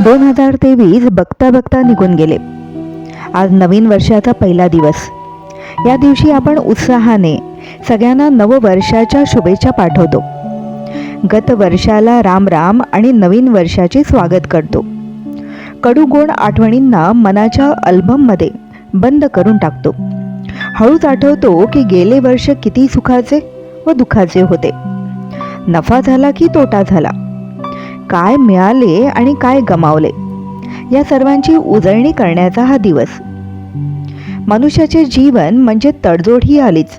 2023 बघता बघता निघून गेले. आज नवीन वर्षाचा पहिला दिवस. या दिवशी आपण उत्साहाने सगळ्यांना नववर्षाच्या शुभेच्छा पाठवतो. गत वर्षाला राम राम आणि नवीन वर्षाचे स्वागत करतो. कडू गोड आठवणींना मनाच्या अल्बममध्ये बंद करून टाकतो. हळूच आठवतो की गेले वर्ष किती सुखाचे व दुःखाचे होते. नफा झाला की तोटा झाला, काय मिळाले आणि काय गमावले, या सर्वांची उजळणी करण्याचा हा दिवस. मनुष्याचे जीवन म्हणजे तडजोड ही आलीच,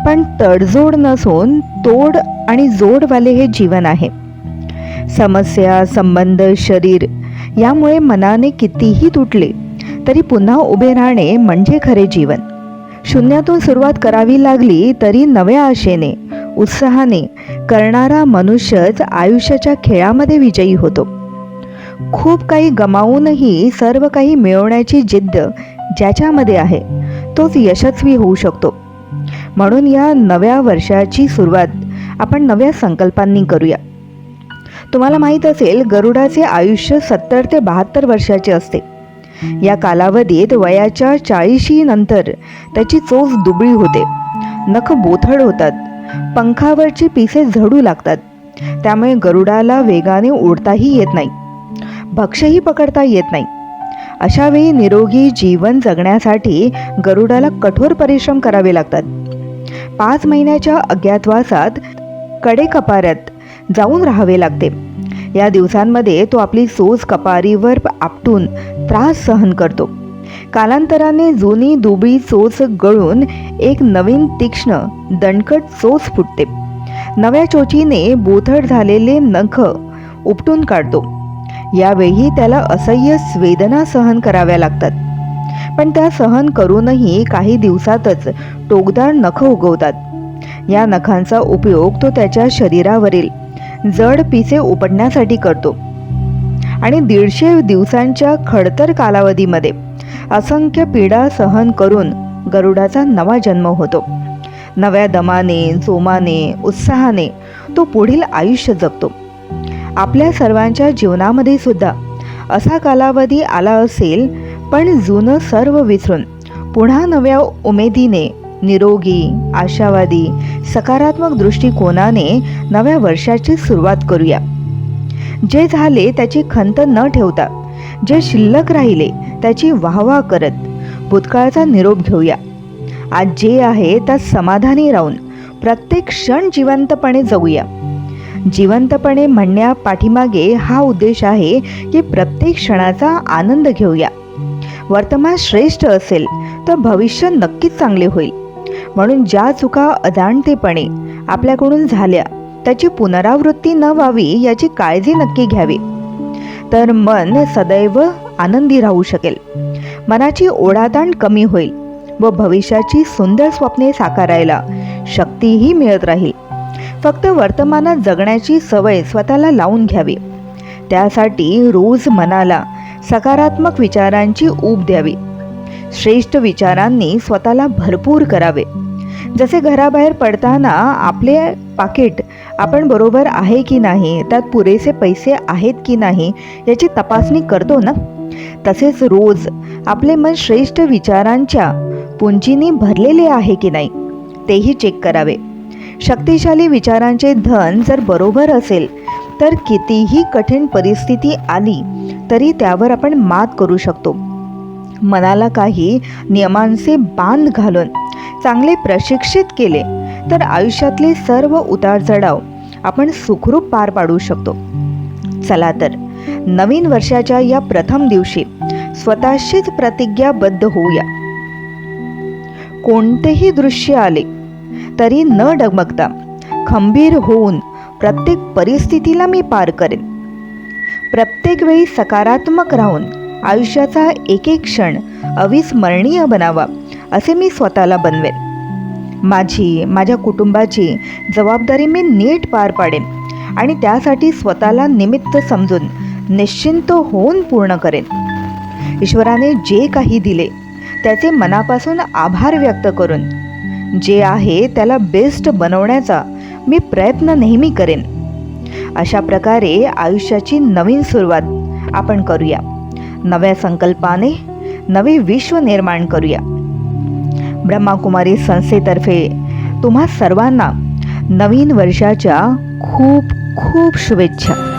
पण तडजोड नसून तोड आणि जोडवाले हे जीवन आहे. समस्या, संबंध, शरीर यामुळे मनाने कितीही तुटले तरी पुन्हा उभे राहणे म्हणजे खरे जीवन. शून्यातून सुरुवात करावी लागली तरी नव्या आशेने, उत्साहाने करणारा मनुष्यच आयुष्याच्या खेळामध्ये विजयी होतो. खूप काही गमावूनही सर्व काही मिळवण्याची जिद्द ज्याच्यामध्ये आहे तोच यशस्वी होऊ शकतो. म्हणून या नव्या वर्षाची सुरुवात आपण नव्या संकल्पांनी करूया. तुम्हाला माहीत असेल, गरुडाचे आयुष्य 70 ते 72 वर्षाचे असते. या कालावधीत वयाच्या 40 नंतर त्याची चोच दुबळी होते, नख बोथड होतात, पंखावरची पिसे झडू लागतात. त्यामुळे गरुडाला वेगाने उडताही येत नाही, भक्ष्यही पकडता येत नाही. अशा वेळी निरोगी जीवन जगण्यासाठी गरुडाला कठोर परिश्रम करावे लागतात. 5 महिन्याच्या अज्ञातवासात कडेकपाऱ्यात जाऊन राहावे लागते. या दिवसांमध्ये तो आपली चोच कपारीवर आपटून त्रास सहन करतो. कालांतराने जुनी दुबळी चोच गळून एक नवीन तीक्ष्ण दणकट चोच फुटते. नव्या चोचीने बोथड झालेले नख उपटून काढतो. यावेळी त्याला असह्य वेदना सहन कराव्या लागतात. पण त्या सहन करूनही काही दिवसातच टोकदार नख उगवतात. या नखांचा उपयोग तो त्याच्या शरीरावरील जड पिसे उपटण्यासाठी करतो. आणि 150 दिवसांच्या खडतर कालावधीमध्ये असंख्य पीडा सहन करून गरुडाचा नवा जन्म होतो. नव्या दमाने, जोमाने, उत्साहाने तो पुढील आयुष्य जगतो. आपल्या सर्वांच्या जीवनामध्ये सुद्धा असा कालावधी आला असेल, पण जुनं सर्व विसरून पुन्हा नव्या उमेदीने, निरोगी, आशावादी, सकारात्मक दृष्टिकोनाने नव्या वर्षाची सुरुवात करूया. जे झाले त्याची खंत न ठेवता, जे शिल्लक राहिले त्याची वाहवा करत भूतकाळाचा निरोप घेऊया. आज जे आहे त्यात समाधानी राहून प्रत्येक क्षण जिवंतपणे जगूया. जिवंतपणे म्हणण्या पाठीमागे हा उद्देश आहे की प्रत्येक क्षणाचा आनंद घेऊया. वर्तमान श्रेष्ठ असेल तर भविष्य नक्कीच चांगले होईल. म्हणून ज्या चुका अजाणतेपणे आपल्याकडून झाल्या त्याची पुनरावृत्ती न व्हावी याची काळजी नक्की घ्यावी. तर मन सदैव आनंदी राहू शकेल. मनाची ओढाताण कमी होईल व भविष्याची सुंदर स्वप्ने साकारायला शक्तीही मिळत राहील. फक्त वर्तमानात जगण्याची सवय स्वतःला लावून घ्यावी. त्यासाठी रोज मनाला सकारात्मक विचारांची ऊब द्यावी. श्रेष्ठ विचारांनी स्वतःला भरपूर करावे. जसे घराबाहेर पडताना आपले पाकिट आपण बरोबर आहे की नाही, त्यात पुरेसे पैसे आहेत की नाही याची तपासणी करतो ना, तसेच रोज आपले मन श्रेष्ठ विचारांच्या पुंजीने भरलेले आहे की नाही तेही चेक करावे. शक्तिशाली विचारांचे धन जर बरोबर असेल तर कितीही कठीण परिस्थिती आली तरी त्यावर आपण मात करू शकतो. मनाला काही नियमांचे बांध घालून चांगले प्रशिक्षित केले तर आयुष्यातले सर्व उतारचढाव आपण सुखरूप पार पाडू शकतो. चला तर नवीन वर्षाच्या या प्रथम दिवशी स्वतःशीच प्रतिज्ञाबद्ध होऊया. कोणतेही दृश्य आले तरी न डगमगता खंबीर होऊन प्रत्येक परिस्थितीला मी पार करेन. प्रत्येक वेळी सकारात्मक राहून आयुष्याचा एक एक क्षण अविस्मरणीय बनावा असे मी स्वतःला बनवेन. माझ्या कुटुंबाची जबाबदारी मी नीट पार पाडेन आणि त्यासाठी स्वतःला निमित्त समजून निश्चिंत होऊन पूर्ण करेन. ईश्वराने जे काही दिले त्याचे मनापासून आभार व्यक्त करून जे आहे त्याला बेस्ट बनवण्याचा मी प्रयत्न नेहमी करेन. अशा प्रकारे आयुष्याची नवीन सुरुवात आपण करूया. नव्या संकल्पाने नवे विश्व निर्माण करूया. ब्रह्माकुमारी संस्थेतर्फे तुम्हा सर्वांना नवीन वर्षाच्या खूप खूप शुभेच्छा.